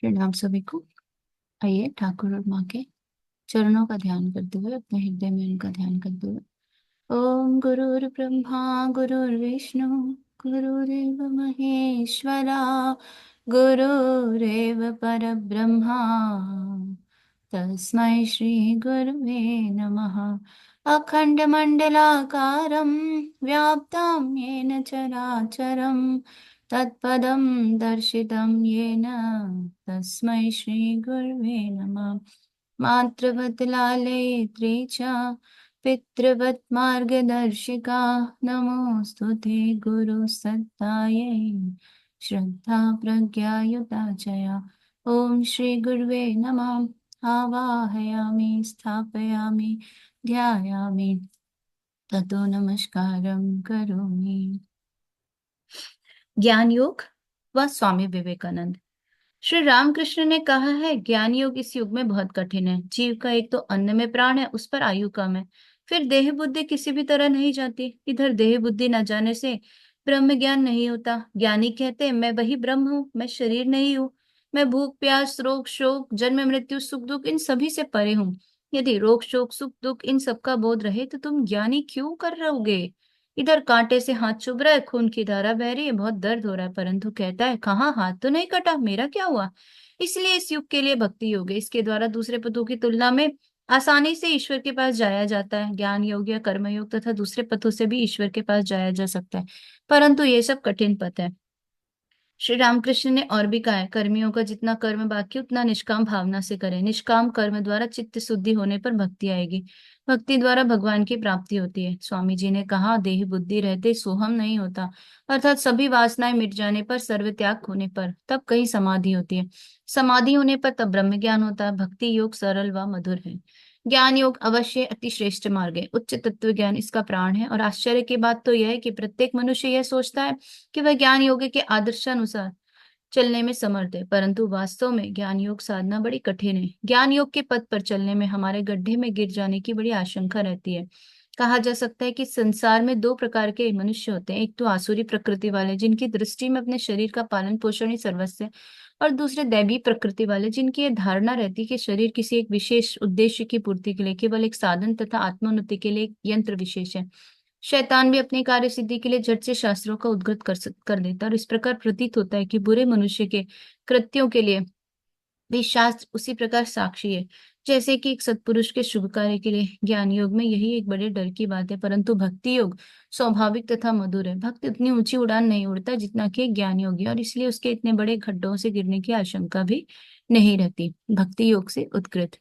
प्रणाम सभी को। आइए ठाकुर और माँ के चरणों का ध्यान करते हुए अपने हृदय में उनका ध्यान करते हुए ओम गुरुर् ब्रह्मा गुरुर्विष्णु गुरुदेव महेश्वरा गुरुरेव परब्रह्मा तस्मै श्री गुरुवे नमः। अखण्डमण्डलाकारं व्याप्तं येन चराचरं तत्पदं दर्शितं येन तस्मै श्रीगुर्वे नमः। मातृवत् लालयित्री च पितृवत् मार्गदर्शिका नमोऽस्तु ते गुरुसत्तायै श्रद्धा प्रज्ञायुता चया। ॐ श्री गुरुवे नमः। आवाहयामि स्थापयामि ध्यायामि ततो नमस्कारं करोमि। ज्ञान योग व स्वामी विवेकानंद। श्री रामकृष्ण ने कहा है, ज्ञान योग इस युग में बहुत कठिन है। जीव का एक तो अन्न में प्राण है, उस पर आयु कम है, फिर देह बुद्धि किसी भी तरह नहीं जाती। इधर देह बुद्धि न जाने से ब्रह्म ज्ञान नहीं होता। ज्ञानी कहते हैं, मैं वही ब्रह्म हूँ, मैं शरीर नहीं हूँ। मैं भूख प्यास रोग शोक जन्म मृत्यु सुख दुख इन सभी से परे हूँ। यदि रोग शोक सुख दुख इन सब का बोध रहे तो तुम ज्ञानी क्यों कर रहोगे। इधर कांटे से हाथ चुभ रहा है, खून की धारा बह रही है, बहुत दर्द हो रहा है, परंतु कहता है, कहाँ, हाथ तो नहीं कटा, मेरा क्या हुआ। इसलिए इस युग के लिए भक्ति योग है। इसके द्वारा दूसरे पथों की तुलना में आसानी से ईश्वर के पास जाया जाता है। ज्ञान योग या कर्म योग तथा दूसरे पथों से भी ईश्वर के पास जाया जा सकता है, परंतु ये सब कठिन पथ है। श्री रामकृष्ण ने और भी कहा है, कर्मियों का जितना कर्म बाकी उतना निष्काम भावना से करें। निष्काम कर्म द्वारा चित्त शुद्धि होने पर भक्ति आएगी। भक्ति द्वारा भगवान की प्राप्ति होती है। स्वामी जी ने कहा, देह बुद्धि रहते सोहम नहीं होता, अर्थात सभी वासनाएं मिट जाने पर, सर्व त्याग होने पर तब कहीं समाधि होती है। समाधि होने पर तब ब्रह्म ज्ञान होता है। भक्ति योग सरल व मधुर है। ज्ञान योग अवश्य अति श्रेष्ठ मार्ग है। उच्च तत्व ज्ञान इसका प्राण है। और आश्चर्य की बात तो यह है कि प्रत्येक मनुष्य यह सोचता है कि वह ज्ञान योग के आदर्शानुसार चलने में समर्थ है, परंतु वास्तव में ज्ञान योग साधना बड़ी कठिन है। ज्ञान योग के पथ पर चलने में हमारे गड्ढे में गिर जाने की बड़ी आशंका रहती है। कहा जा सकता है कि संसार में दो प्रकार के मनुष्य होते हैं। एक तो आसुरी प्रकृति वाले, जिनकी दृष्टि में अपने शरीर का पालन पोषण ही सर्वस्व है, और दूसरे दैवी प्रकृति वाले, जिनकी यह धारणा रहती है कि शरीर किसी एक विशेष उद्देश्य की पूर्ति के लिए केवल एक साधन तथा आत्मोन्नति के लिए एक यंत्र विशेष है। शैतान भी अपनी कार्य सिद्धि के लिए झट से शास्त्रों का उद्गत कर देता है, और इस प्रकार प्रतीत होता है कि बुरे मनुष्य के कृत्यों के लिए भी शास्त्र उसी प्रकार साक्षी है, जैसे कि एक सत्पुरुष के शुभ कार्य के लिए। ज्ञान योग में यही एक बड़े डर की बात है, परंतु भक्ति योग स्वाभाविक तथा मधुर है। भक्त इतनी ऊंची उड़ान नहीं उड़ता जितना कि एक ज्ञान योगी, और इसलिए उसके इतने बड़े खड्डों से गिरने की आशंका भी नहीं रहती। भक्ति योग से उत्कृष्ट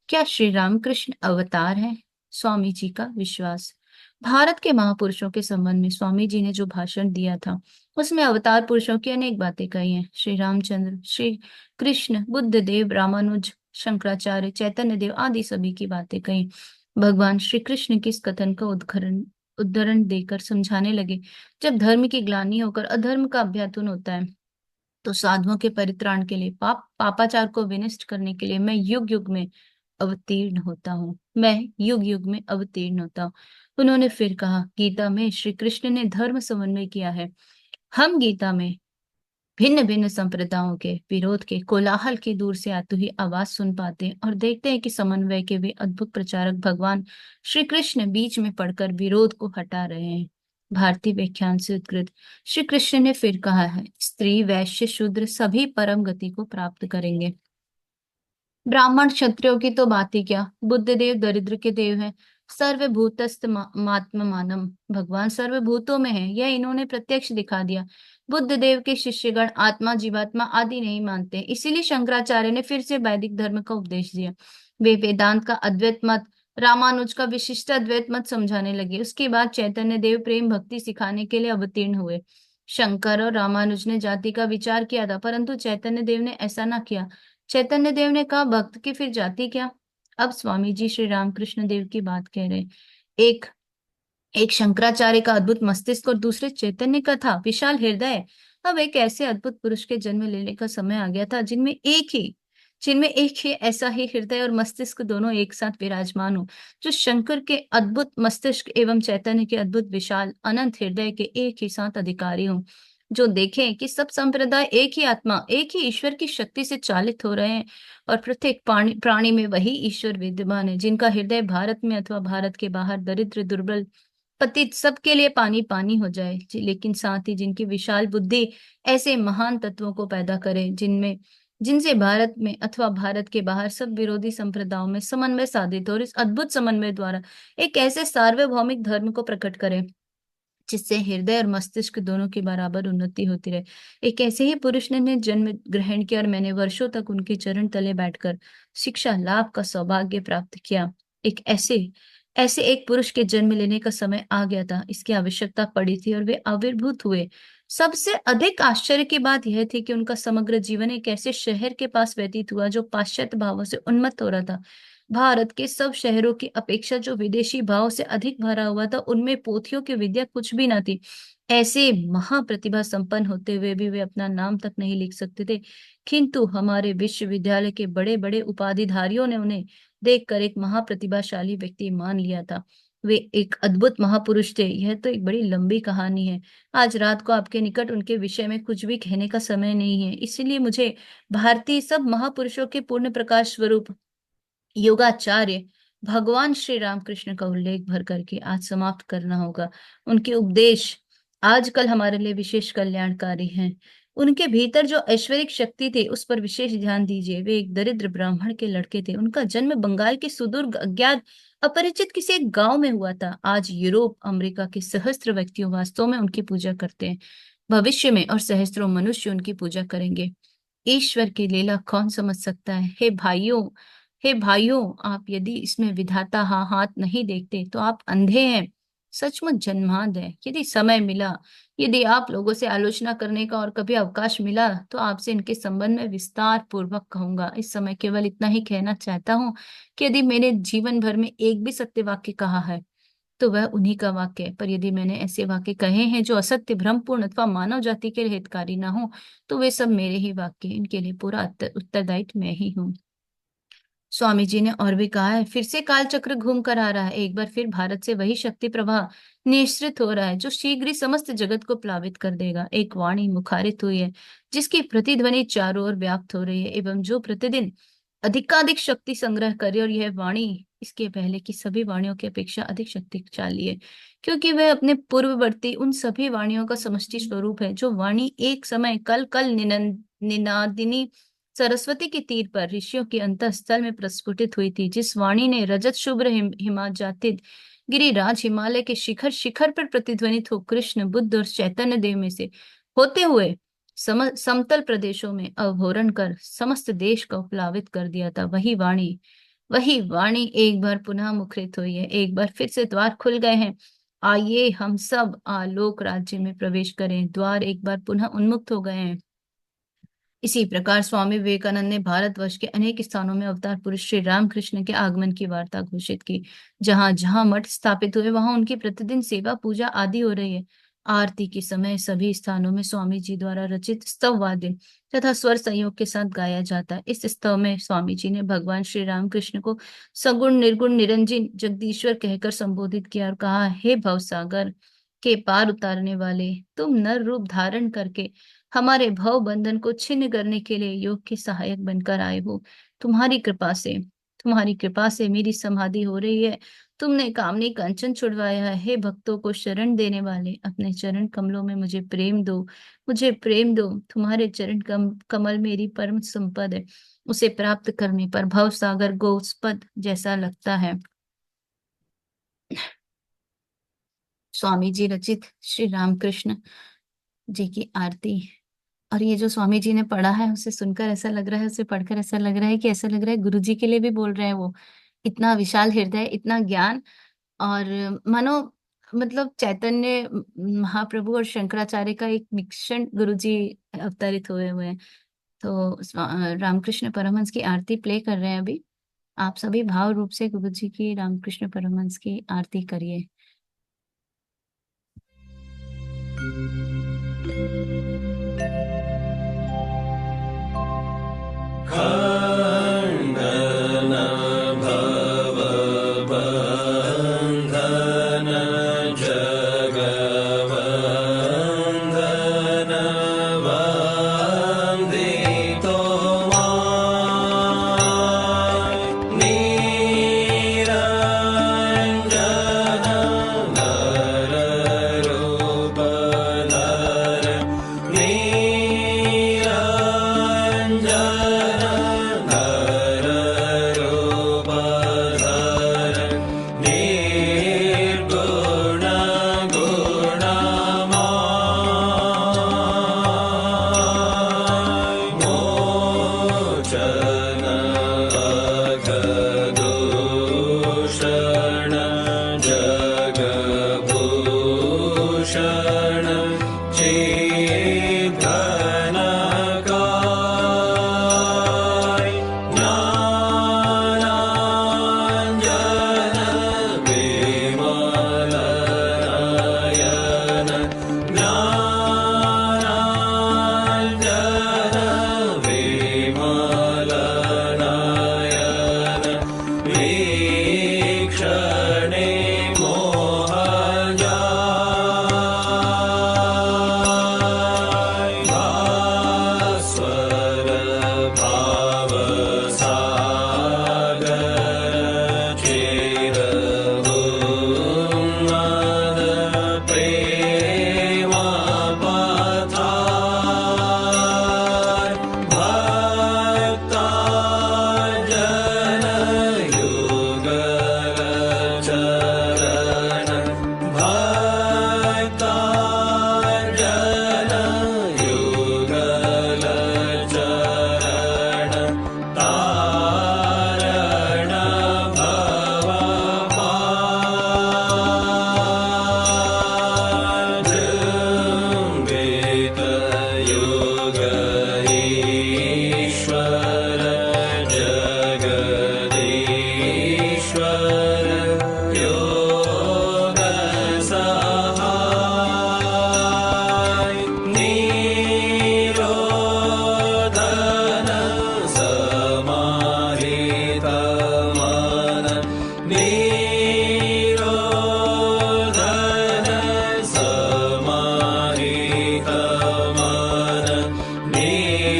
क्या श्री रामकृष्ण अवतार हैं? स्वामी जी का विश्वास। भारत के महापुरुषों के संबंध में स्वामी जी ने जो भाषण दिया था, उसमें अवतार पुरुषों की अनेक बातें कही हैं। श्री रामचंद्र, श्री कृष्ण, बुद्ध देव, रामानुज, शंकराचार्य, चैतन्य देव आदि सभी की बातें कही। भगवान श्री कृष्ण के इस कथन का उद्धरण देकर समझाने लगे, जब धर्म की ग्लानि होकर अधर्म का अभ्याथन होता है, तो साधुओं के परित्राण के लिए, पापाचार को विनष्ट करने के लिए मैं युग युग में अवतीर्ण होता हूँ। मैं युग युग में अवतीर्ण होता हूँ। उन्होंने फिर कहा, गीता में श्री कृष्ण ने धर्म समन्वय किया है। हम गीता में भिन्न भिन्न संप्रदायों के विरोध के कोलाहल की दूर से आती हुई आवाज सुन पाते हैं, और देखते हैं कि समन्वय के वे अद्भुत प्रचारक भगवान श्री कृष्ण बीच में पड़कर विरोध को हटा रहे हैं। भारतीय व्याख्यान से उद्धृत श्री कृष्ण ने फिर कहा है, स्त्री वैश्य शूद्र सभी परम गति को प्राप्त करेंगे। ब्राह्मण क्षत्रियों की तो बात ही क्या, बुद्ध देव दरिद्र के देव हैं। सर्वभूतस्थ मात्म मानम, भगवान सर्वभूतों में है, यह इन्होंने प्रत्यक्ष दिखा दिया। बुद्ध देव के शिष्यगण आत्मा जीवात्मा आदि नहीं मानते, इसीलिए शंकराचार्य ने फिर से वैदिक धर्म का उपदेश दिया। वे वेदांत का अद्वैत मत, रामानुज का विशिष्ट अद्वैत मत समझाने लगे। उसके बाद चैतन्य देव प्रेम भक्ति सिखाने के लिए अवतीर्ण हुए। शंकर और रामानुज ने जाति का विचार किया था, परंतु चैतन्य देव ने ऐसा ना किया। चैतन्य देव ने कहा, भक्त की फिर जाति क्या। अब स्वामी जी श्री रामकृष्ण देव की बात कह रहे हैं। एक एक शंकराचार्य का अद्भुत मस्तिष्क और दूसरे चैतन्य का था विशाल हृदय। अब एक ऐसे अद्भुत पुरुष के जन्म लेने का समय आ गया था, जिनमें एक ही ऐसा ही हृदय और मस्तिष्क दोनों एक साथ विराजमान हो, जो शंकर के अद्भुत मस्तिष्क एवं चैतन्य के अद्भुत विशाल अनंत हृदय के एक ही साथ अधिकारी हो। जो देखें कि सब संप्रदाय एक ही आत्मा, एक ही ईश्वर की शक्ति से चालित हो रहे हैं और प्रत्येक प्राणी प्राणी में वही ईश्वर विद्यमान है, जिनका हृदय भारत में अथवा भारत के बाहर दरिद्र दुर्बल पतित सबके लिए पानी पानी हो जाए, लेकिन साथ ही जिनकी विशाल बुद्धि ऐसे महान तत्वों को पैदा करे जिनमें जिनसे भारत में अथवा भारत के बाहर सब विरोधी संप्रदायों में समन्वय साधित हो और इस अद्भुत समन्वय द्वारा एक ऐसे सार्वभौमिक धर्म को प्रकट करे जिससे हृदय और मस्तिष्क दोनों की बराबर उन्नति होती रहे। एक ऐसे ही पुरुष ने जन्म ग्रहण किया और मैंने वर्षों तक उनके चरण तले बैठकर शिक्षा लाभ का सौभाग्य प्राप्त किया। एक ऐसे ऐसे एक पुरुष के जन्म लेने का समय आ गया था, इसकी आवश्यकता पड़ी थी और वे आविर्भूत हुए। सबसे अधिक आश्चर्य की बात यह थी कि उनका समग्र जीवन एक ऐसे शहर के पास व्यतीत हुआ जो पाश्चात्य भावों से उन्मत्त हो रहा था। भारत के सब शहरों की अपेक्षा जो विदेशी भाव से अधिक भरा हुआ था, उनमें पोथियों की विद्या कुछ भी ना थी। ऐसे महाप्रतिभा संपन्न होते हुए भी वे अपना नाम तक नहीं लिख सकते थे, किंतु हमारे विश्वविद्यालय के बड़े बड़े उपाधिधारियों ने उन्हें देखकर एक महाप्रतिभाशाली व्यक्ति मान लिया था। वे एक अद्भुत महापुरुष थे। यह तो एक बड़ी लंबी कहानी है। आज रात को आपके निकट उनके विषय में कुछ भी कहने का समय नहीं है, इसलिए मुझे भारतीय सब महापुरुषों के पूर्ण प्रकाश स्वरूप योगाचार्य भगवान श्री रामकृष्ण का उल्लेख भर करके आज समाप्त करना होगा। उनके उपदेश आजकल हमारे लिए विशेष कल्याणकारी हैं। उनके भीतर जो ऐश्वरिक शक्ति थी उस पर विशेष ध्यान दीजिए। वे एक दरिद्र ब्राह्मण के लड़के थे। उनका जन्म बंगाल के सुदूर अज्ञात अपरिचित किसी एक गांव में हुआ था। आज यूरोप अमेरिका के सहस्त्र व्यक्तियों वास्तव में उनकी पूजा करते हैं। भविष्य में और सहस्त्रों मनुष्य उनकी पूजा करेंगे। ईश्वर की लीला कौन समझ सकता है? हे भाइयों, आप यदि इसमें विधाता हाथ नहीं देखते तो आप अंधे हैं, सचमुच जन्मांध है। यदि समय मिला, यदि आप लोगों से आलोचना करने का और कभी अवकाश मिला तो आपसे इनके संबंध में विस्तार पूर्वक कहूंगा। इस समय केवल इतना ही कहना चाहता हूँ कि यदि मैंने जीवन भर में एक भी सत्य वाक्य कहा है तो वह उन्हीं का वाक्य है, पर यदि मैंने ऐसे वाक्य कहे हैं जो असत्य भ्रमपूर्ण अथवा मानव जाति के लिए हितकारी ना हो तो वे सब मेरे ही वाक्य हैं। इनके लिए पूरा उत्तरदायित्व मैं ही हूँ। स्वामी जी ने और भी कहा है, फिर से काल चक्र घूम कर आ रहा है। एक बार फिर भारत से वही शक्ति प्रवाह निश्रित हो रहा है जो शीघ्र ही समस्त जगत को प्लावित कर देगा। एक वाणी मुखारित हुई है जिसकी प्रतिध्वनि चारों ओर व्याप्त हो रही है एवं जो प्रतिदिन अधिकाधिक शक्ति संग्रह करे, और यह वाणी इसके पहले की सभी वाणियों की अपेक्षा अधिक शक्तिशाली है, क्योंकि वह अपने पूर्ववर्ती उन सभी वाणियों का समष्टि स्वरूप है। जो वाणी एक समय कल कल निनादिनी सरस्वती के तीर पर ऋषियों के अंतःस्थल में प्रस्फुटित हुई थी, जिस वाणी ने रजत शुभ्र हिमाजातित गिरिराज हिमालय के शिखर शिखर पर प्रतिध्वनित हो कृष्ण बुद्ध और चैतन्य देव में से होते हुए समतल प्रदेशों में अवरोहण कर समस्त देश को प्लावित कर दिया था, वही वाणी एक बार पुनः मुखरित हुई है। एक बार फिर से द्वार खुल गए हैं। आइए हम सब आलोक राज्य में प्रवेश करें। द्वार एक बार पुनः उन्मुक्त हो गए हैं। इसी प्रकार स्वामी विवेकानंद ने भारतवर्ष के अनेक स्थानों में अवतार पुरुष श्री रामकृष्ण के आगमन की वार्ता घोषित की। जहां जहां मठ स्थापित हुए वहां उनकी प्रतिदिन सेवा पूजा आदि हो रही है। आरती के समय सभी स्थानों में स्वामी जी द्वारा रचित स्तव वाद्य तथा स्वर संयोग के साथ गाया जाता है। इस स्तव में स्वामी जी ने भगवान श्री रामकृष्ण को सगुण निर्गुण निरंजन जगदीश्वर कहकर संबोधित किया और कहा, हे भवसागर के पार उतारने वाले, तुम नर रूप धारण करके हमारे भव बंधन को छिन्न करने के लिए योग के सहायक बनकर आए हो। तुम्हारी कृपा से मेरी समाधि हो रही है। तुमने कामनी कंचन छुड़वाया है। हे भक्तों को शरण देने वाले, अपने चरण कमलों में मुझे प्रेम दो। तुम्हारे चरण कमल मेरी परम संपद है। उसे प्राप्त करने पर भव सागर गोस्पद जैसा लगता है। स्वामी जी रचित श्री रामकृष्ण जी की आरती। और ये जो स्वामी जी ने पढ़ा है उसे सुनकर ऐसा लग रहा है, उसे पढ़कर ऐसा लग रहा है कि ऐसा लग रहा है गुरु जी के लिए भी बोल रहे हैं वो। इतना विशाल हृदय, इतना ज्ञान, और मानो मतलब चैतन्य महाप्रभु और शंकराचार्य का एक मिश्रण गुरु जी अवतरित हुए हैं। तो रामकृष्ण परमहंस की आरती प्ले कर रहे हैं अभी। आप सभी भाव रूप से गुरु जी की रामकृष्ण परमहंस की आरती करिए। खण्डन भव बन्धन जगवन्दन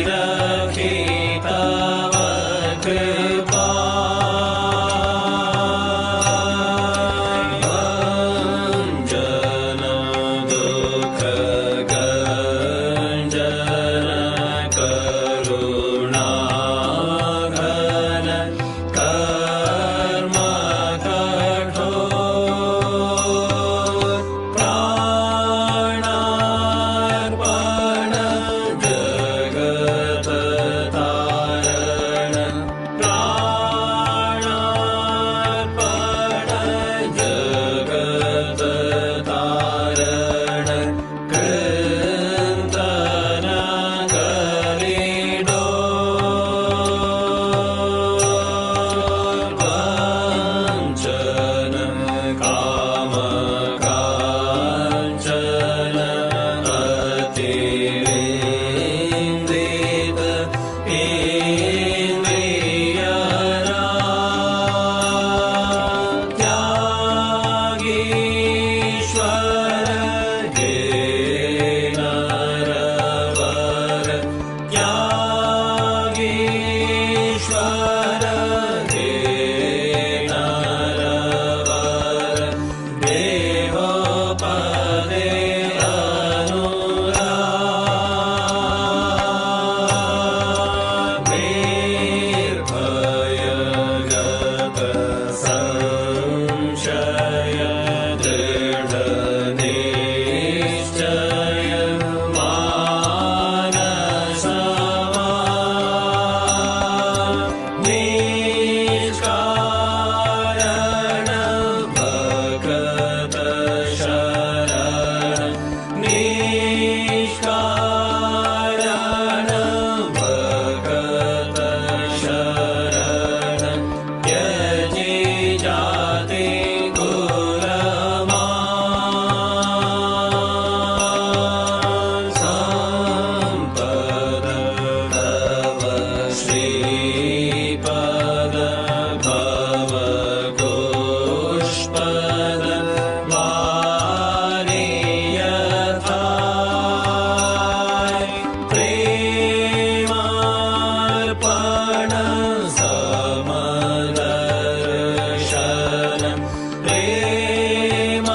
रखी तव कृपा भंजन दुख गंजन करुणा घन कर्म कठोर प्राणार्पण जगत तारण प्राणार्पण जगत तारण कृंतन करिडो वंचन काम कांचन अतिविंदित इंद्रियराग त्यागीश्वर हे नरवर त्यागीश्वर हे नरवर देहो पदे अनुराग निर्भयगत संशय दृढ निश्चय मानसमा निष्कारण भगत शरण निष्कारण भगत शरण त्यजी जाति गुलमान संपद तव श्रीपद भव पुष्पद वारि यथाय प्रेमार्पण समदर्शन प्रेमार्पण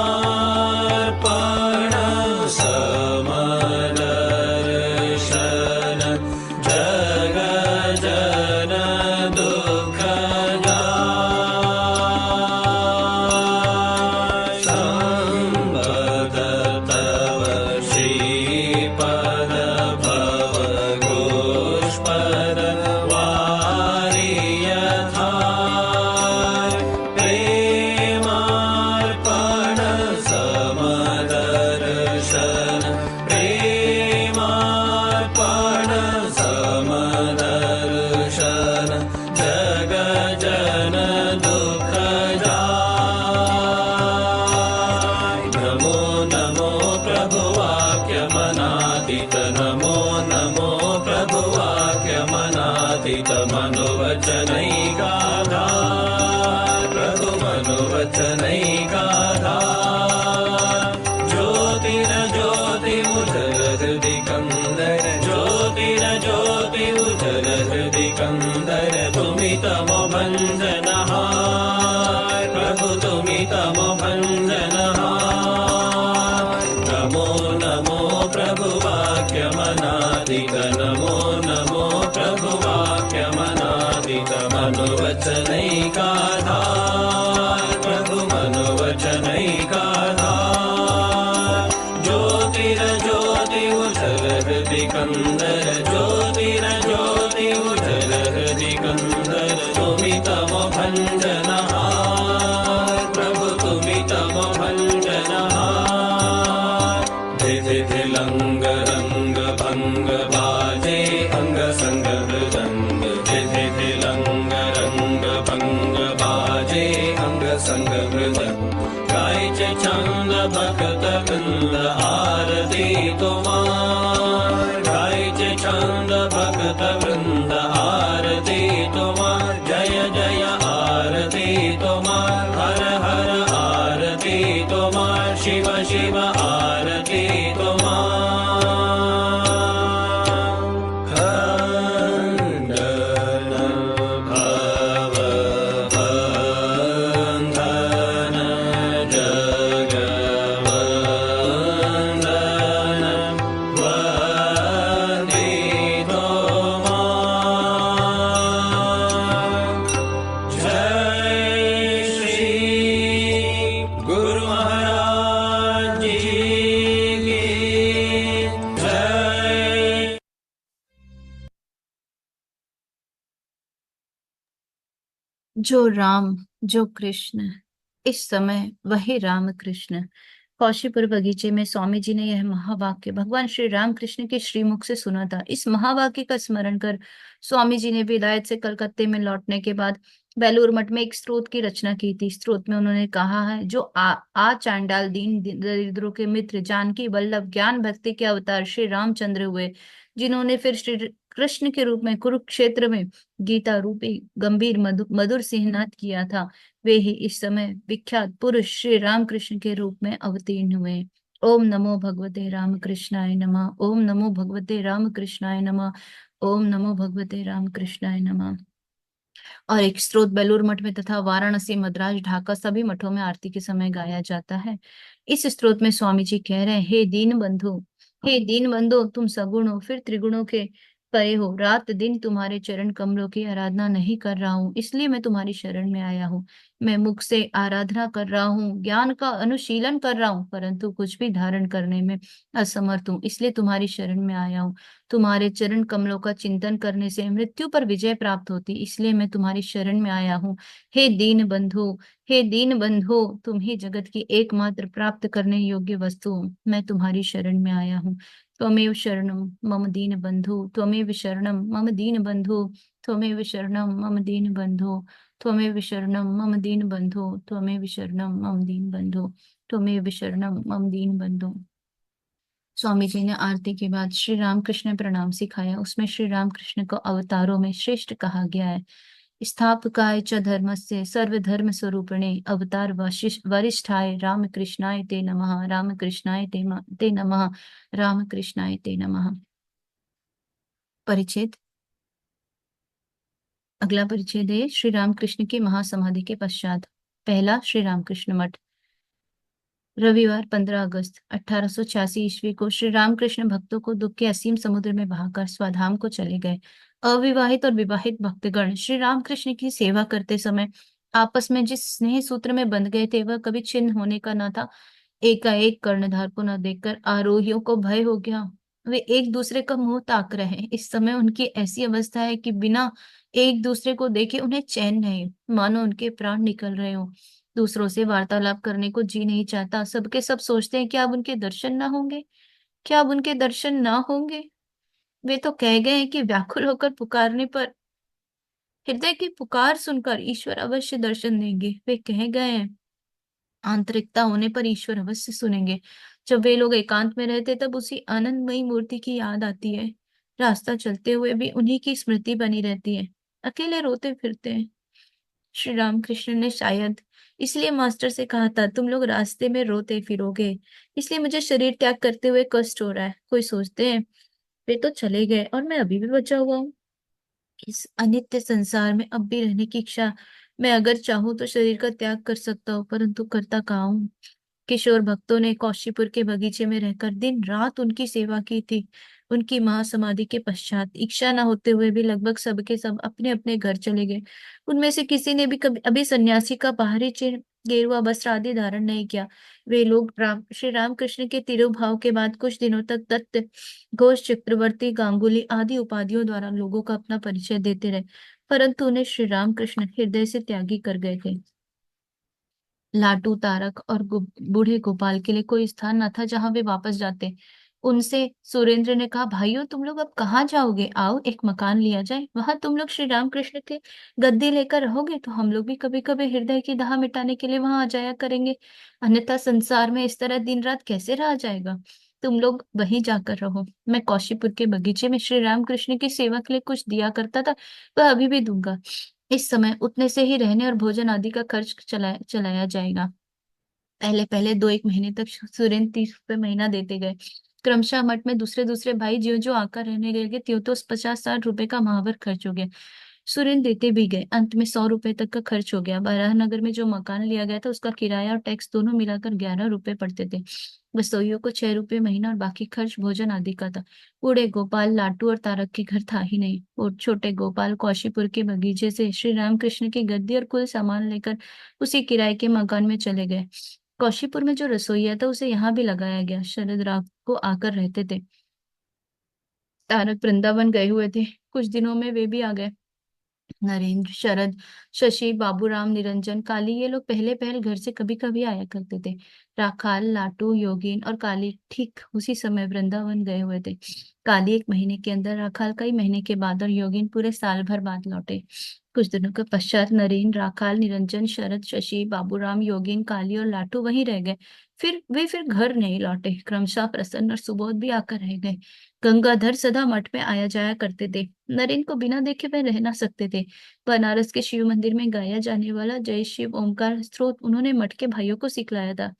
समदर्शन जग जन दुख जाय संपद तव श्रीपद भव पुष्पद वारि यथाय प्रेमार्पण समदर्शन प्रेमार्पण समदर्शन जग जन दुख जाय नमो नमो प्रभु वाक्य मनातीत नमो नमो प्रभु वाक्य मनातीत मनोवचनैकाधार प्रभु मनोवचनैकाधार ज्योतिर्ज्योति उज्जल हृदि कंदर ज्योतिर्ज्योति उज्जल हृदि कंदर तुमि तम भंजनहार प्रभु तुमि तम भंजनहार नमो नमो प्रभु वाक्य मनातीत नमो नमो प्रभु वाक्य मनातीत मनोवचनैकाधार प्रभु मनोवचनैकाधार ज्योतिर्ज्योति उज्जल हृदि कंदर ज्योतिर्ज्योति उज्जल हृदि कंदर तुमि तम भंजनहार प्रभु तुमि तम भंजनहार धिधि धिलंग रंग भंग बाजे अंग संग मृदंग धिधि धिलंग रंग भंग बाजे अंग संग मृदंग गायचे छंद भक्त वृंद आरती तुम्हार गायचे छंद भक्त वृंद आरती तुम्हार जय जय आरती तुम्हार हर हर आरती तुम्हार शिव शिव आरती तुम्हार जो राम, जो कृष्ण, इस समय वही राम कृष्ण। कौशीपुर बगीचे में स्वामी जी ने यह महावाक्य भगवान श्री राम कृष्ण के श्रीमुख से सुना था। इस महावाक्य का स्मरण कर स्वामी जी ने विलायत से कलकत्ते में लौटने के बाद बेलूर मठ में एक स्तोत्र की रचना की थी। स्तोत्र में उन्होंने कहा है, जो आ चांडाल दरिद्रों के मित्र, जानकी वल्लभ ज्ञान भक्ति के अवतार श्री रामचंद्र हुए, जिन्होंने फिर श्री कृष्ण के रूप में कुरुक्षेत्र में गीता रूपी गंभीर मधुर सिंहनाद किया था, वे ही इस समय विख्यात पुरुष श्री रामकृष्ण के रूप में अवतीर्ण हुए। ओम नमो भगवते रामकृष्णाय नमः। ओम नमो भगवते रामकृष्णाय नमः। ओम नमो भगवते रामकृष्णाय नमः। और एक स्त्रोत बेलूर मठ में तथा वाराणसी, मद्रास, ढाका सभी मठों में आरती के समय गाया जाता है। इस स्त्रोत में स्वामी जी कह रहे हैं, हे दीन बंधु, हे दीन बंधु, तुम सगुण हो फिर त्रिगुणों के परे हो। रात दिन तुम्हारे चरण कमलों की आराधना नहीं कर रहा हूँ, इसलिए मैं तुम्हारी शरण में आया हूँ। मैं मुख से आराधना कर रहा हूँ, ज्ञान का अनुशीलन कर रहा हूँ, परंतु कुछ भी धारण करने में असमर्थ हूँ, इसलिए तुम्हारी शरण में आया हूँ। तुम्हारे चरण कमलों का चिंतन करने से मृत्यु पर विजय प्राप्त होती, इसलिए मैं तुम्हारी शरण में आया हूँ। हे दीन बंधु, हे दीन बंधु, तुम ही जगत की एकमात्र प्राप्त करने योग्य वस्तु हो। मैं तुम्हारी शरण में आया हूँ। त्वमेव शरणम मम दीन बंधु, त्वमेव शरणम मम दीन बंधु, त्वमेव शरणम मम दीन बंधु, त्वमेव शरणम मम दीन बंधु, त्वमेव शरणम मम दीन बंधु, त्वमेव शरणम मम दीन बंधु। स्वामी जी ने आरती के बाद श्री रामकृष्ण प्रणाम सिखाया। उसमें श्री रामकृष्ण को अवतारों में श्रेष्ठ कहा गया है। स्थापकाय च धर्मस्य सर्वधर्म स्वरूपिणे अवतार वरिष्ठाय रामकृष्णाय ते नमः, रामकृष्णाय ते नमः, रामकृष्णाय ते नमः। परिचित। अगला परिच्छेद है श्री रामकृष्ण की महासमाधि के पश्चात। पहला, श्री रामकृष्ण मठ। रविवार 15 अगस्त 1886 ईस्वी को श्री रामकृष्ण भक्तों को दुख के असीम समुद्र में बहाकर स्वधाम को चले गए। अविवाहित और विवाहित भक्तगण श्री रामकृष्ण की सेवा करते समय आपस में जिस स्नेह सूत्र में बंध गए थे, वह कभी छिन्न होने का न था। एकाएक कर्णधार को न देखकर आरोहियों को भय हो गया। वे एक दूसरे का मुंह ताक रहे हैं। इस समय उनकी ऐसी अवस्था है कि बिना एक दूसरे को देखे उन्हें चैन नहीं, मानो उनके प्राण निकल रहे हो। दूसरों से वार्तालाप करने को जी नहीं चाहता। सबके सब सोचते हैं कि अब उनके दर्शन ना होंगे, क्या अब उनके दर्शन ना होंगे। वे तो कह गए हैं कि व्याकुल होकर पुकारने पर, हृदय की पुकार सुनकर ईश्वर अवश्य दर्शन देंगे। वे कह गए हैं आंतरिकता होने पर ईश्वर अवश्य सुनेंगे। जब वे लोग एकांत में रहते तब उसी आनंदमयी मूर्ति की याद आती है। रास्ता चलते हुए भी उन्हीं की स्मृति बनी रहती है। अकेले रोते फिरते हैं। श्री रामकृष्ण ने शायद इसलिए मास्टर से कहा था, तुम लोग रास्ते में रोते फिरोगे, इसलिए मुझे शरीर त्याग करते हुए कष्ट हो रहा है। कोई सोचते हैं वे तो चले गए और मैं अभी भी बचा हुआ हूँ इस अनित्य संसार में। अब भी रहने की इच्छा, मैं अगर चाहूँ तो शरीर का त्याग कर सकता हूँ, परंतु करता कहाँ हूँ। किशोर भक्तों ने कौशीपुर के बगीचे में रहकर दिन रात उनकी सेवा की थी। उनकी महासमाधि के पश्चात इच्छा न होते हुए भी लगभग सबके सब अपने अपने घर चले गए। उनमें से किसी ने भी कभी अभी सन्यासी का बाहरी चिन्ह, गेरुआ वस्त्र आदि धारण नहीं किया। वे लोग श्री रामकृष्ण के तिरुभाव के बाद कुछ दिनों तक दत्त, घोष, चक्रवर्ती, गांगुली आदि उपाधियों द्वारा लोगों का अपना परिचय देते रहे, परंतु उन्हें श्री रामकृष्ण हृदय से त्यागी कर गए थे। लाटू, तारक और बूढ़े गोपाल के लिए कोई स्थान न था जहां वे वापस जाते। उनसे सुरेंद्र ने कहा, भाइयों तुम लोग अब कहाँ जाओगे, आओ एक मकान लिया जाए, वहां तुम लोग श्री रामकृष्ण के गद्दी लेकर रहोगे तो हम लोग भी कभी कभी हृदय की दाह मिटाने के लिए वहां आ जाया करेंगे। अन्यथा संसार में इस तरह दिन रात कैसे रहा जाएगा। तुम लोग वहीं जाकर रहो। मैं कौशीपुर के बगीचे में श्री रामकृष्ण की सेवा के लिए कुछ दिया करता था, वह अभी भी दूंगा। इस समय उतने से ही रहने और भोजन आदि का खर्च चलाया जाएगा। पहले पहले 2 1 महीने तक सुरेंद्र 30 रुपये महीना देते गए। क्रमशः मठ में दूसरे दूसरे भाई ज्यों ज्यों आकर रहने लगे, त्यों तो 50 60 रुपए का महावर खर्च हो गया। सुरेंद्र देते भी गए। अंत में 100 रुपए तक का खर्च हो गया। बाराहनगर में जो मकान लिया गया था उसका किराया और टैक्स दोनों मिलाकर 11 रुपए पड़ते थे। रसोइयों को 6 रुपए महीना और बाकी खर्च भोजन आदि का था। बूढ़े गोपाल, लाटू और तारक के घर था ही नहीं। और छोटे गोपाल कौशीपुर के बगीचे से श्री रामकृष्ण की गद्दी और कुल सामान लेकर उसी किराए के मकान में चले गए। कौशीपुर में जो रसोइया था उसे यहाँ भी लगाया गया। शरद रात को आकर रहते थे। तारक वृंदावन गए हुए थे, कुछ दिनों में वे भी आ गए। नरेंद्र, शरद, शशि, बाबूराम, निरंजन, काली, ये लोग पहले पहल घर से कभी कभी आया करते थे। राखाल, लाटू, योगीन और काली ठीक उसी समय वृंदावन गए हुए थे। काली 1 महीने के अंदर, राखाल कई महीने के बाद और योगीन पूरे साल भर बाद लौटे। कुछ दिनों के पश्चात नरेंद्र, राखाल, निरंजन, शरद, शशि, बाबूराम, योगीन, काली और लाटू वहीं रह गए। फिर घर नहीं लौटे। क्रमशः प्रसन्न और सुबोध भी आकर रह गए। गंगाधर सदा मठ में आया जाया करते थे। नरेन को बिना देखे वे रह ना सकते थे। बनारस के शिव मंदिर में गाया जाने वाला जय शिव ओमकार स्त्रोत उन्होंने मठ के भाइयों को सिखलाया था।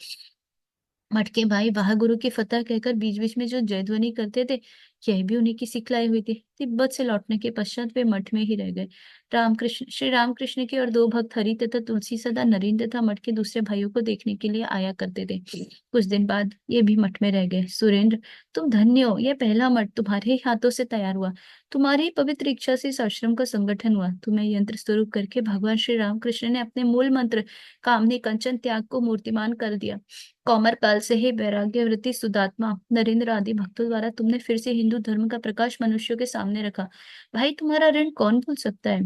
मठ के भाई वाह गुरु की फतह कहकर बीच बीच में जो जय ध्वनि करते थे, यह भी उन्हीं की सिखलाई हुई थी। तिब्बत से लौटने के पश्चात वे मठ में ही रह गए। रामकृष्ण, श्री रामकृष्ण के और 2 भक्त हरि तथा तुलसी सदा नरेंद्र तथा मठ के दूसरे भाइयों को देखने के लिए आया करते थे। कुछ दिन बाद ये भी मठ में रह गए। सुरेंद्र, तुम धन्य हो, यह पहला मठ तुम्हारे ही हाथों से तैयार हुआ। तुम्हारी ही पवित्र इच्छा से इस आश्रम का संगठन हुआ। तुम्हें यंत्र स्वरूप करके भगवान श्री रामकृष्ण ने अपने मूल मंत्र कामनी कंचन त्याग को मूर्तिमान कर दिया। कौमर काल से ही वैराग्य वृत्ति सुदात्मा नरेंद्र आदि भक्तों द्वारा तुमने फिर से हिंदू धर्म का प्रकाश मनुष्यों के सामने रखा। भाई, तुम्हारा ऋण कौन भूल सकता है।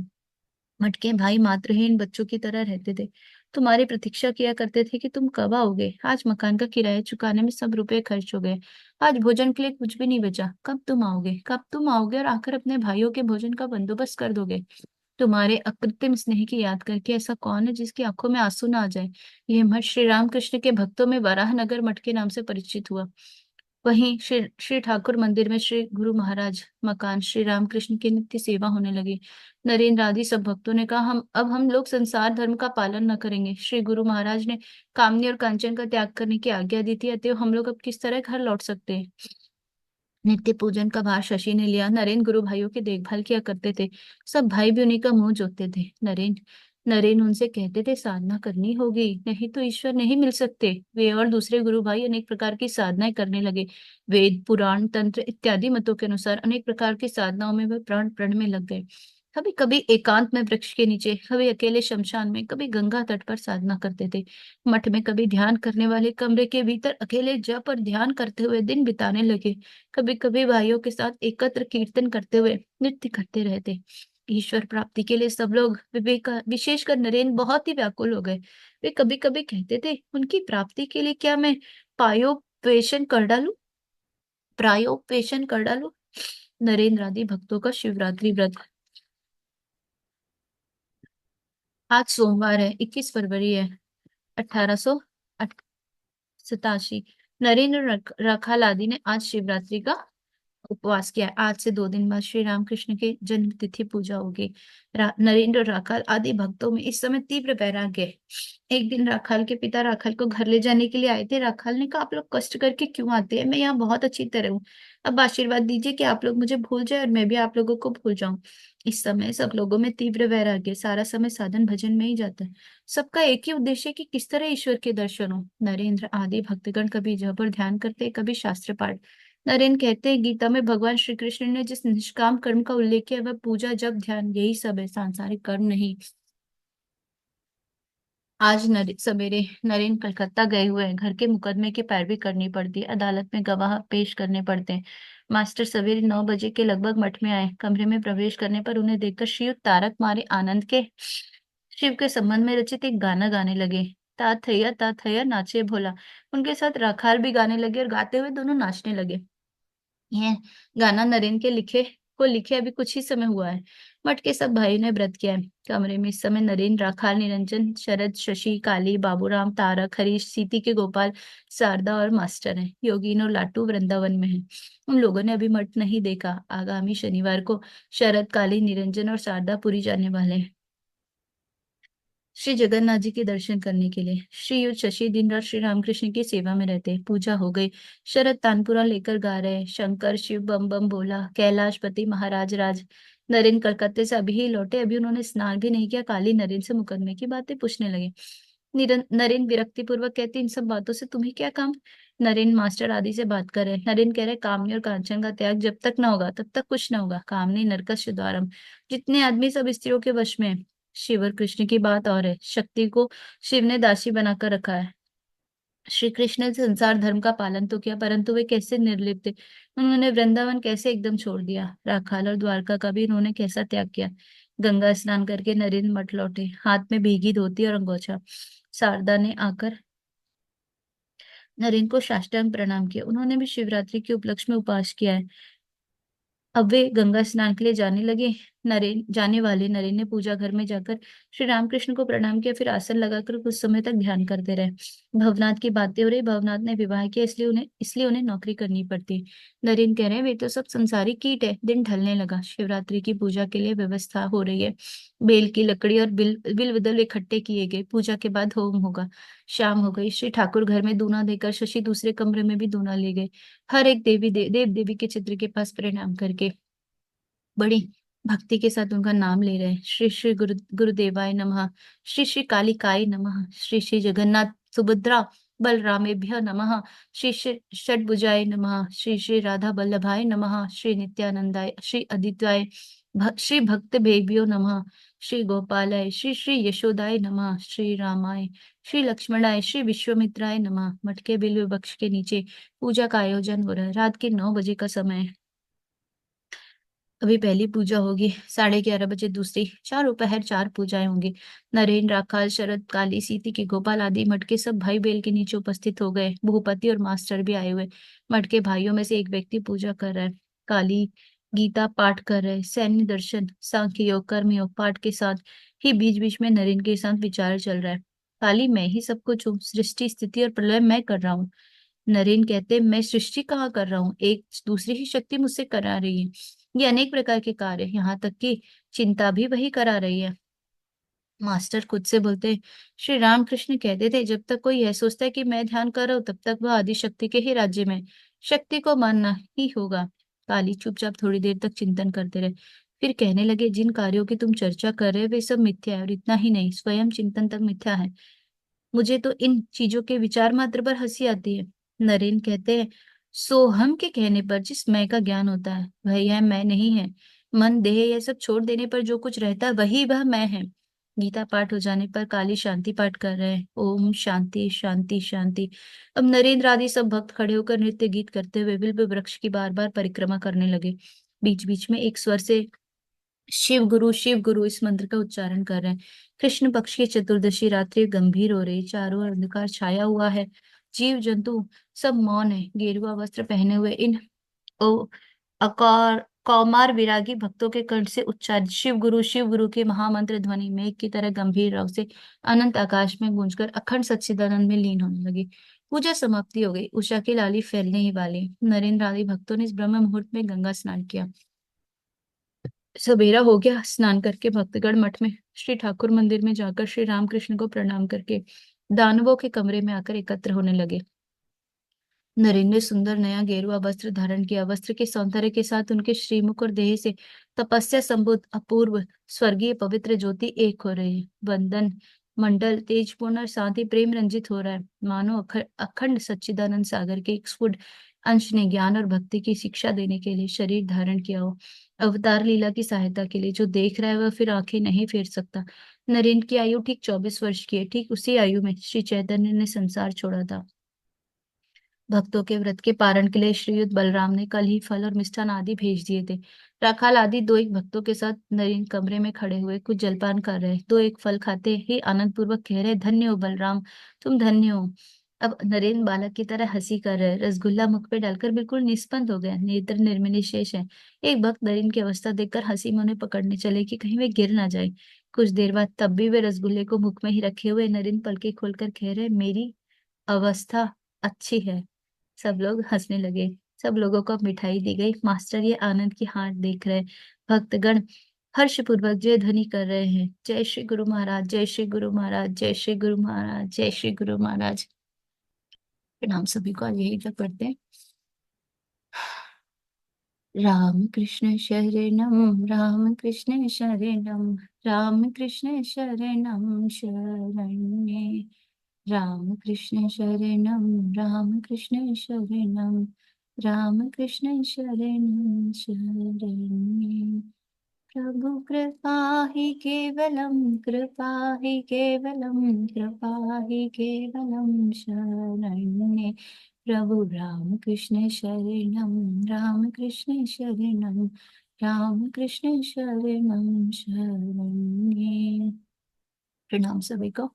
मटके भाई मातृहीन बच्चों की तरह रहते थे। तुम्हारी प्रतीक्षा किया करते थे कि तुम कब आओगे। आज मकान का किराया चुकाने में सब रुपए खर्च हो गए। आज भोजन के लिए कुछ भी नहीं बचा। कब तुम आओगे, कब तुम आओगे और आकर अपने भाइयों के भोजन का बंदोबस्त कर दोगे। तुम्हारे अकृत्रिम स्नेह की याद करके ऐसा कौन है जिसकी आंखों में आंसू ना आ जाए। यह मठ श्री रामकृष्ण के भक्तों में वराहनगर मठ के नाम से परिचित हुआ। वहीं श्री श्री ठाकुर मंदिर में श्री गुरु महाराज मकान श्री रामकृष्ण की नित्य सेवा होने लगी। नरेंद्र आदि सब भक्तों ने कहा, हम लोग संसार धर्म का पालन न करेंगे। श्री गुरु महाराज ने कामनी और कांचन का त्याग करने की आज्ञा दी थी, अतएव हम लोग अब किस तरह घर लौट सकते हैं। नित्य पूजन का भार शशि ने लिया। नरेन गुरु भाइयों की देखभाल किया करते थे। सब भाई भी उन्हीं का मुंह जोतते थे। नरेन नरेन उनसे कहते थे, साधना करनी होगी, नहीं तो ईश्वर नहीं मिल सकते। वे और दूसरे गुरु भाई अनेक प्रकार की साधनाएं करने लगे। वेद, पुराण, तंत्र इत्यादि मतों के अनुसार अनेक प्रकार की साधनाओं में वे प्राण प्रण में लग गए। कभी कभी एकांत में वृक्ष के नीचे, कभी अकेले शमशान में, कभी गंगा तट पर साधना करते थे। मठ में कभी ध्यान करने वाले कमरे के भीतर अकेले जप और ध्यान करते हुए दिन बिताने लगे। कभी कभी भाइयों के साथ एकत्र कीर्तन करते हुए नृत्य करते रहते। ईश्वर प्राप्ति के लिए सब लोग, विवेक विशेषकर नरेन, बहुत ही व्याकुल हो गए। वे कभी कभी कहते थे, उनकी प्राप्ति के लिए क्या मैं पायोपवेशन कर डालूं, प्रायोपवेशन कर डालूं। नरेंद्र आदि भक्तों का शिवरात्रि व्रत। आज सोमवार है, 21 फरवरी है, 1887। नरेंद्र रखाल आदि ने आज शिवरात्रि का उपवास किया है। आज से 2 दिन बाद श्री रामकृष्ण के जन्म तिथि पूजा होगी। नरेंद्र राखाल आदि भक्तों में इस समय तीव्र वैराग्य है। एक दिन राखाल के पिता राखाल को घर ले जाने के लिए आए थे। राखाल ने कहा, आप लोग कष्ट करके क्यों आते हैं, मैं यहाँ बहुत अच्छी तरह हूँ। अब आशीर्वाद दीजिए कि आप लोग मुझे भूल जाए और मैं भी आप लोगों को भूल जाऊं। इस समय सब लोगों में तीव्र वैराग्य, सारा समय साधन भजन में ही जाता है। सबका एक ही उद्देश्य है कि किस तरह ईश्वर के दर्शन हो। नरेंद्र आदि भक्तगण कभी जप और ध्यान करते, कभी शास्त्र पाठ। नरेन कहते हैं, गीता में भगवान श्री कृष्ण ने जिस निष्काम कर्म का उल्लेख किया वह पूजा जप ध्यान यही सब है, सांसारिक कर्म नहीं। आज सवेरे नरेन कलकत्ता गए हुए हैं। घर के मुकदमे की पैरवी करनी पड़ती है, अदालत में गवाह पेश करने पड़ते हैं। मास्टर सवेरे 9 बजे के लगभग मठ में आए। कमरे में प्रवेश करने पर उन्हें देखकर श्रीयुत तारक मारे आनंद के शिव के संबंध में रचित एक गाना गाने लगे। ता थैया नाचे भोला। उनके साथ राखाल भी गाने लगे और गाते हुए दोनों नाचने लगे। यह गाना नरेन के लिखे अभी कुछ ही समय हुआ है। मठ के सब भाइयों ने व्रत किया है। कमरे में इस समय नरेन, राखाल, निरंजन, शरद, शशि, काली, बाबूराम, तारक, हरीश, सीती के गोपाल, शारदा और मास्टर हैं। योगीन और लाटू वृंदावन में हैं। उन लोगों ने अभी मठ नहीं देखा। आगामी शनिवार को शरद, काली, निरंजन और शारदा पुरी जाने वाले हैं श्री जगन्नाथ जी के दर्शन करने के लिए। श्रीयुत शशि दिन रात श्री रामकृष्ण की सेवा में रहते। पूजा हो गई। शरद तानपुरा लेकर गा रहे, शंकर शिव बम बम बोला, कैलाशपति महाराज राज। नरेन कलकत्ते से अभी ही लौटे। अभी उन्होंने स्नान भी नहीं किया। काली नरेन से मुकदमे की बातें पूछने लगे। नरेन विरक्ति पूर्वक कहते, इन सब बातों से तुम्हें क्या काम। नरेन मास्टर आदि से बात कर रहे। नरेन कह रहे, कामनी और कांचन का त्याग जब तक न होगा तब तक कुछ न होगा। कामनी नरकस द्वारम। जितने आदमी सब स्त्रियों के वश में हैं। शिव और कृष्ण की बात और है। शक्ति को शिव ने दासी बनाकर रखा है। श्री कृष्ण ने संसार धर्म का पालन तो किया, परंतु वे कैसे निर्लिप्त थे। उन्होंने वृंदावन कैसे एकदम छोड़ दिया। राखाल और द्वारका का भी उन्होंने कैसा त्याग किया। गंगा स्नान करके नरेंद्र मठ लौटे, हाथ में भीगी धोती और अंगोछा। शारदा ने आकर नरेंद्र को साष्टांग प्रणाम किया। उन्होंने भी शिवरात्रि के उपलक्ष्य में उपवास किया है। अब वे गंगा स्नान के लिए जाने लगे। जाने वाले नरेन ने पूजा घर में जाकर श्री रामकृष्ण को प्रणाम किया, फिर आसन लगाकर कुछ समय तक ध्यान करते रहे। भवनाथ की बातें हो रही। भवनाथ ने विवाह किया, इसलिए उन्हें नौकरी करनी पड़ती। नरेन कह रहे हैं वे तो सब संसारी कीट है। दिन ढलने लगा। शिवरात्रि की पूजा के लिए व्यवस्था हो रही है। बेल की लकड़ी और बिल बिल विदल इकट्ठे किए गए। पूजा के बाद होम होगा। शाम हो गई। श्री ठाकुर घर में दूना देकर शशि दूसरे कमरे में भी दूना ले गए। हर एक देव देवी के चित्र के पास प्रणाम करके बड़ी भक्ति के साथ उनका नाम ले रहे हैं। श्री श्री गुरुदेवाय नमः। श्री श्री कालिकाय नमः। श्री श्री जगन्नाथ सुभद्रा बलरामेभ्य नमः। श्री श्री षड्भुजाय नमः। श्री श्री राधा वल्लभाय नमः। श्री नित्यानंदाय, श्री अदित्याय, श्री भक्त भेभ्यो नमः। श्री गोपालाय, श्री श्री यशोदाय नमः। श्री रामाय, श्री लक्ष्मणाय, श्री विश्वामित्राय नमः। मटके बिल्व वृक्ष के नीचे पूजा का आयोजन हो रहा है। रात के 9 बजे का समय है। अभी पहली पूजा होगी, 11:30 बजे दूसरी, चारों पहर 4 पूजाएं होंगी। नरेन, राखाल, शरद, काली, सीती की, गोपाल आदि मटके सब भाई बेल के नीचे उपस्थित हो गए। भूपति और मास्टर भी आए हुए। मटके भाइयों में से एक व्यक्ति पूजा कर रहा है। काली गीता पाठ कर रहे, सैन्य दर्शन, सांख्य योग, कर्म योग पाठ के साथ ही बीच बीच में नरेन के साथ विचार चल रहा है। काली, मैं ही सब कुछ हूँ, सृष्टि स्थिति और प्रलय मैं कर रहा हूँ। नरेन कहते, मैं सृष्टि कहाँ कर रहा हूँ, एक दूसरी ही शक्ति मुझसे करा रही है। ये अनेक प्रकार के कार्य, यहाँ तक कि चिंता भी वही करा रही है। मास्टर खुद से बोलते, श्री रामकृष्ण कहते थे जब तक कोई यह सोचता है कि मैं ध्यान कर रहा हूँ तब तक वह आदि शक्ति के ही राज्य में, शक्ति को मानना ही होगा। काली चुपचाप थोड़ी देर तक चिंतन करते रहे, फिर कहने लगे, जिन कार्यों की तुम चर्चा कर रहे हो वे सब मिथ्या है, और इतना ही नहीं, स्वयं चिंतन तक मिथ्या है। मुझे तो इन चीजों के विचार मात्र पर हंसी आती है। नरेन कहते हैं, सोहम के कहने पर जिस मैं का ज्ञान होता है वह यह मैं नहीं है। मन देह यह सब छोड़ देने पर जो कुछ रहता है वही वह मैं है। गीता पाठ हो जाने पर काली शांति पाठ कर रहे हैं, ओम शांति शांति शांति। अब नरेंद्र आदि सब भक्त खड़े होकर नृत्य गीत करते हुए बिल्व वृक्ष की बार बार परिक्रमा करने लगे। बीच बीच में एक स्वर से शिव गुरु इस मंत्र का उच्चारण कर रहे हैं। कृष्ण पक्ष की चतुर्दशी रात्रि गंभीर हो रही, चारों ओर अंधकार छाया हुआ है। जीव जंतु सब मौन है। गेरुआ वस्त्र पहने हुए इन ओ अकार कौमार विरागी भक्तों के कंठ से उच्चारित शिव गुरु के महामंत्र ध्वनि मेघ की तरह गंभीर रव से अनंत आकाश में गूंजकर अखंड सच्चिदानंद में लीन होने लगी। पूजा समाप्ति हो गई। उषा की लाली फैलने ही वाली। नरेंद्र आदि भक्तों ने इस ब्रह्म मुहूर्त में गंगा स्नान किया। सवेरा हो गया। स्नान करके भक्तगण मठ में श्री ठाकुर मंदिर में जाकर श्री रामकृष्ण को प्रणाम करके दानवों के कमरे में आकर एकत्र होने लगे। नरेंद्र ने सुंदर नया गेरुआ वस्त्र धारण किया। वस्त्र के सौंदर्य के साथ उनके श्रीमुख और देह से तपस्या संबुद्ध अपूर्व स्वर्गीय पवित्र ज्योति एक हो रही है। वंदन मंडल तेजपूर्ण और साथ ही प्रेम रंजित हो रहा है, मानो अखंड सच्चिदानंद सागर के एक स्फुट अंश ने ज्ञान और भक्ति की शिक्षा देने के लिए शरीर धारण किया हो। अवतार लीला की सहायता के लिए जो देख रहा है वह फिर आंखें नहीं फेर सकता। नरेंद्र की आयु ठीक 24 वर्ष की है। ठीक उसी आयु में श्री चैतन्य ने संसार छोड़ा था। भक्तों के व्रत के पारण के लिए श्रीयुत बलराम ने कल ही फल और मिष्ठान आदि भेज दिए थे। राखाल आदि दो एक भक्तों के साथ नरेन कमरे में खड़े हुए कुछ जलपान कर रहे। दो एक फल खाते ही आनंद पूर्वक कह रहे, धन्य हो बलराम, तुम धन्य हो। अब नरेन बालक की तरह हंसी कर रहे। रसगुल्ला मुख पे डालकर बिल्कुल निस्पंद हो गया, नेत्र निर्मल शेष है। एक भक्त नरेन की अवस्था देखकर हंसी में उन्हें पकड़ने चले कि कहीं वे गिर ना जाए। कुछ देर बाद तब भी वे रसगुल्ले को मुख में ही रखे हुए नरेन पलके खोलकर कह रहे, मेरी अवस्था अच्छी है। सब लोग हंसने लगे। सब लोगों को मिठाई दी गई। मास्टर ये आनंद की हाट देख रहे। भक्तगण हर्षपूर्वक जय ध्वनि कर रहे हैं, जय श्री गुरु महाराज, जय श्री गुरु महाराज, जय श्री गुरु महाराज, जय श्री गुरु महाराज। प्रणाम सभी को। आज यही जब पढ़ते हैं, राम कृष्ण शरणम राम कृष्ण शरणम राम कृष्ण शरणम शरण्ये राम कृष्ण शरणम राम कृष्ण शरणम राम कृष्ण शरणम शरण्ये प्रभु कृपा ही केवलम कृपा ही केवलम कृपा ही केवलम शरण्ये प्रभु राम कृष्ण शरणम राम कृष्ण शरणम राम कृष्ण शरणं शरण्ये। प्रणाम सभी को।